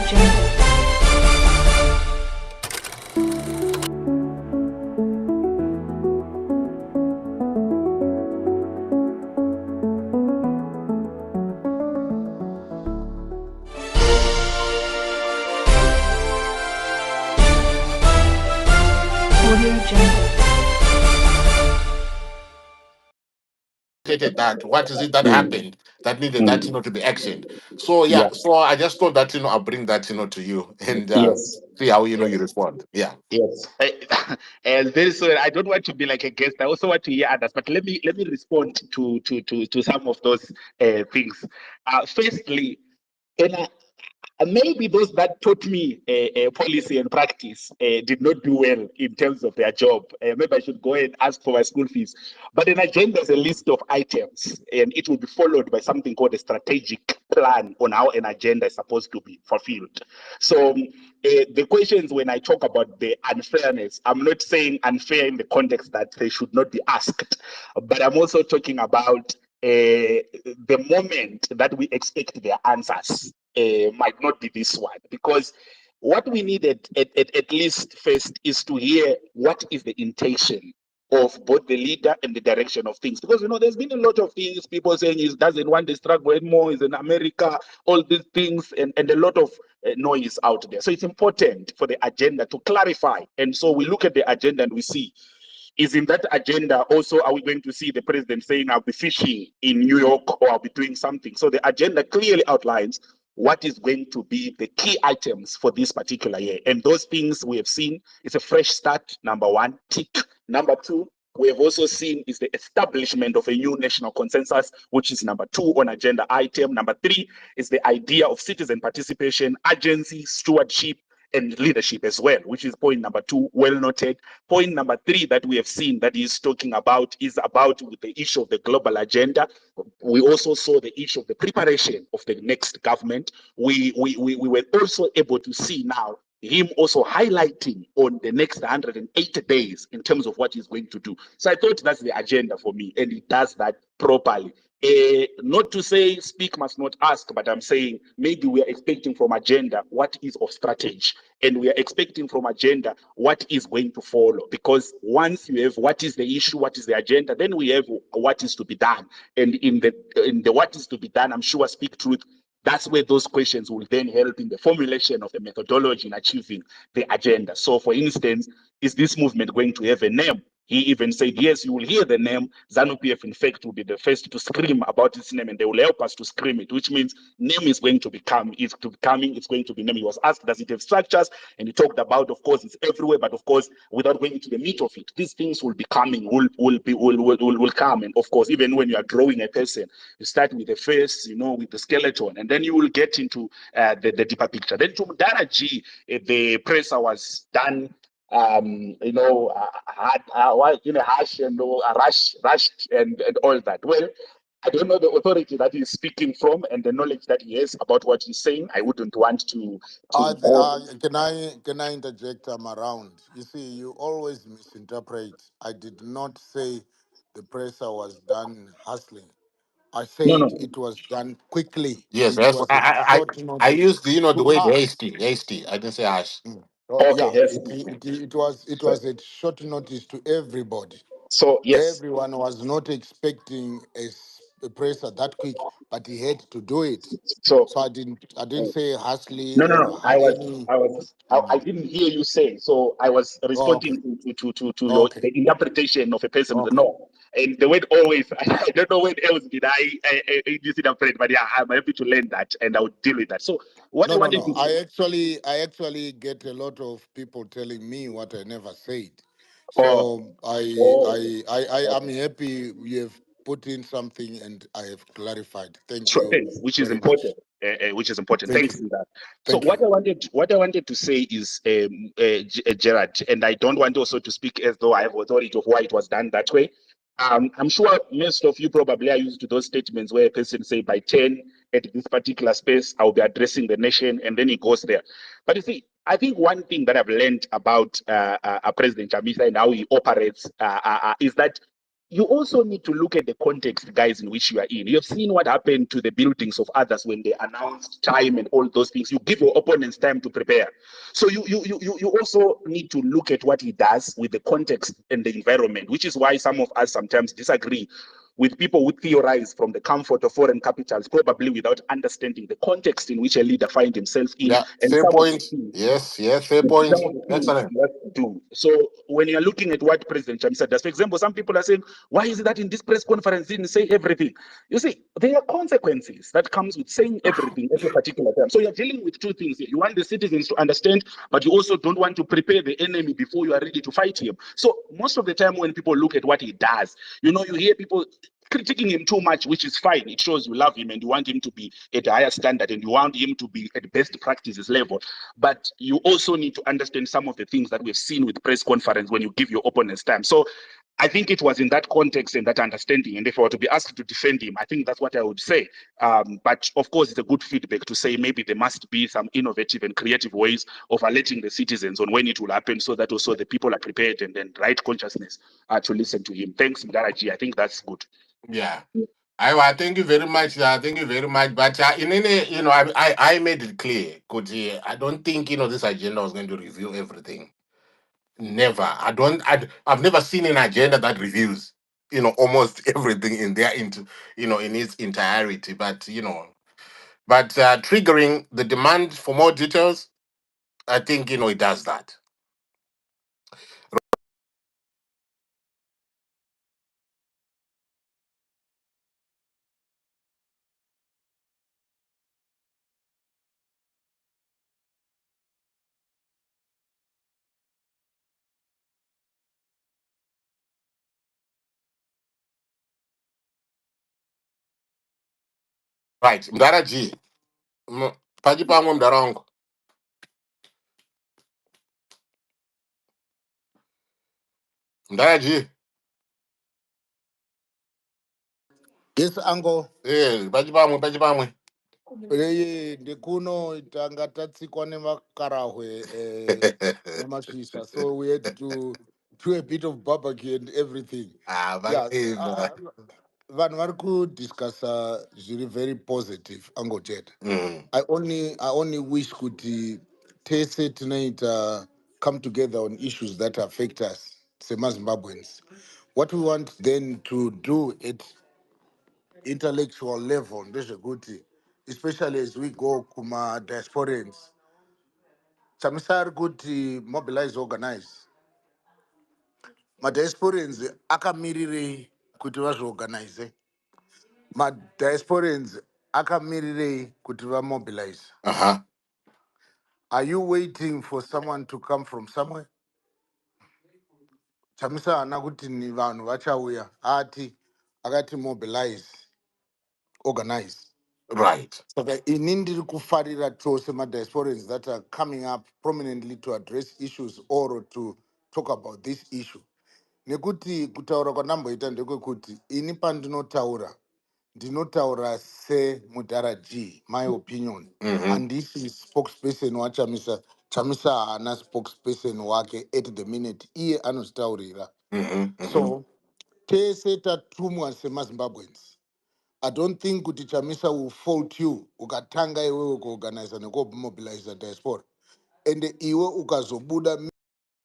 Jungle. Audio Jungle. That what is it that Mm, happened that needed that mm. to be actioned. So yeah, Yeah. so I just thought that I'll bring that to you and Yes. see how you Yes. respond. Yeah. Yes. And very soon, I don't want to be like a guest. I also want to hear others, but let me respond to some of those things. Firstly, and maybe those that taught me policy and practice did not do well in terms of their job. Maybe I should go and ask for my school fees. But an agenda is a list of items, and it will be followed by something called a strategic plan on how an agenda is supposed to be fulfilled. So the questions when I talk about the unfairness, I'm not saying unfair in the context that they should not be asked, but I'm also talking about the moment that we expect their answers might not be this one, because what we needed at least first is to hear what is the intention of both the leader and the direction of things, because there's been a lot of things people saying he doesn't want the struggle anymore, is in America, all these things, and a lot of noise out there. So it's important for the agenda to clarify, and so we look at the agenda and we see, is in that agenda also, are we going to see the president saying I'll be fishing in New York or I'll be doing something? So the agenda clearly outlines what is going to be the key items for this particular year, and those things we have seen is a fresh start, number one, tick. Number two, we have also seen is the establishment of a new national consensus, which is number two on agenda item. Number three is the idea of citizen participation, agency, stewardship, and leadership as well, which is point number two, well noted. Point number three that we have seen that he's talking about is about the issue of the global agenda. We also saw the issue of the preparation of the next government. We were also able to see now him also highlighting on the next 180 days in terms of what he's going to do. So I thought that's the agenda for me, and he does that properly. Not to say speak must not ask, but I'm saying maybe we are expecting from agenda what is of strategy, and we are expecting from agenda what is going to follow. Because once you have what is the issue, what is the agenda, then we have what is to be done. And in the what is to be done, I'm sure speak truth. That's where those questions will then help in the formulation of the methodology in achieving the agenda. So, for instance, is this movement going to have a name? He even said, yes, you will hear the name. ZANU-PF, in fact, will be the first to scream about its name, and they will help us to scream it, which means name is going to become, it's going to be name. He was asked, does it have structures? And he talked about, of course, it's everywhere, but of course, without going into the meat of it, these things will be coming, will come. And of course, even when you are drawing a person, you start with the face, with the skeleton, and then you will get into the deeper picture. Then to Dara G, the presser was done had harsh and rushed and all that. Well, I don't know the authority that he's speaking from and the knowledge that he has about what he's saying. I wouldn't want to go. Can I interject around? You see, you always misinterpret. I did not say the presser was done hustling. I No, said no. it was done quickly. Yes, It that's was a I short I notice. used the word Ah, hasty. I didn't say harsh. oh, Okay, yeah, yes. it was a short notice to everybody. So, yes. Everyone was not expecting a presser that quick, but he had to do it. So, So I didn't say hustling no, no, or no. any. I didn't hear you say. So I was Oh, okay, responding to your okay, the interpretation of a person with a okay. no. And the word always, I don't know when else did I misinterpret, but yeah, I'm happy to learn that and I will deal with that. So what I No, no, wanted no. to I actually get a lot of people telling me what I never said. oh, So oh, I'm happy you have put in something and I have clarified. Thank sure, you thanks, which is very much. important. Which is important. Thank Thanks you. for that. So Thank you. what I wanted to say is, Gerard, and I don't want also to speak as though I have authority of why it was done that way. I'm sure most of you probably are used to those statements where a person say by 10 at this particular space I'll be addressing the nation, and then he goes there. But you see, I think one thing that I've learned about President Chamisa and how he operates is that you also need to look at the context, guys, in which you are in. You have seen what happened to the buildings of others when they announced time and all those things. You give your opponents time to prepare. So you also need to look at what he does with the context and the environment, which is why some of us sometimes disagree with people who theorize from the comfort of foreign capitals, probably without understanding the context in which a leader finds himself in Yeah, and fair some of the point. things Yes, yes, fair some point. of the things Excellent. you have to do. So when you're looking at what President Chamisa does, for example, some people are saying, why is it that in this press conference didn't say everything? You see, there are consequences that comes with saying everything at a particular time. So you're dealing with two things here. You want the citizens to understand, but you also don't want to prepare the enemy before you are ready to fight him. So most of the time when people look at what he does, you hear people critiquing him too much, which is fine. It shows you love him and you want him to be at a higher standard and you want him to be at best practices level. But you also need to understand some of the things that we've seen with press conference when you give your opponents time. So I think it was in that context and that understanding. And if I were to be asked to defend him, I think that's what I would say. But of course, it's a good feedback to say maybe there must be some innovative and creative ways of alerting the citizens on when it will happen so that also the people are prepared and then right consciousness to listen to him. Thanks, Mdaraji. I think that's good. Yeah. I thank you very much. Thank you very much. But in any, I made it clear. Because I don't think this agenda was going to review everything. Never. I've never seen an agenda that reviews almost everything in there into in its entirety. But triggering the demand for more details, I think it does that. Right. Mdaraji. Pajipango mdarongo. Mdaraji. Yes, uncle. Pachipamwe. Ndekuno tanga tatsikwa nemakarahwe nemasvisa. So we had to do a bit of barbecue and everything. Yeah, vanhu vari kudiscussa zviri very positive, Uncle Jet. Mm. I only wish kuti tese tinoita come together on issues that affect us, semazimbabweans. What we want then to do at intellectual level, ndezvekuti, especially as we go kuma-diasporans, chamisa ari kuti mobilize, organize. Ma-diasporans akamirirei kuti vazviorganize? Ma-diasporans akamirirei kuti vamobilize? Uh-huh. Are you waiting for someone to come from somewhere? Chamisa hana kuti ni vanhu vachauya akati mobilize, organize. Right. Saka ini ndiri kufarira chose ma-diasporans that are coming up prominently to address issues or to talk about this issue. Nekuti kutaura kwandamboita ndekwekuti ini ndinotaura semudhara G, my opinion. Mm-hmm. Handisi spokesperson wachamisa. Chamisa haana spokesperson wake at the minute. Iye anozvitaurira. Mm-hmm. Mm-hmm. So tese tatumwa semazimbabweans. I don't think kuti Chamisa will fault you ukatanga iwewe kuorganize nekumobilize diaspora. And iwe ukazobuda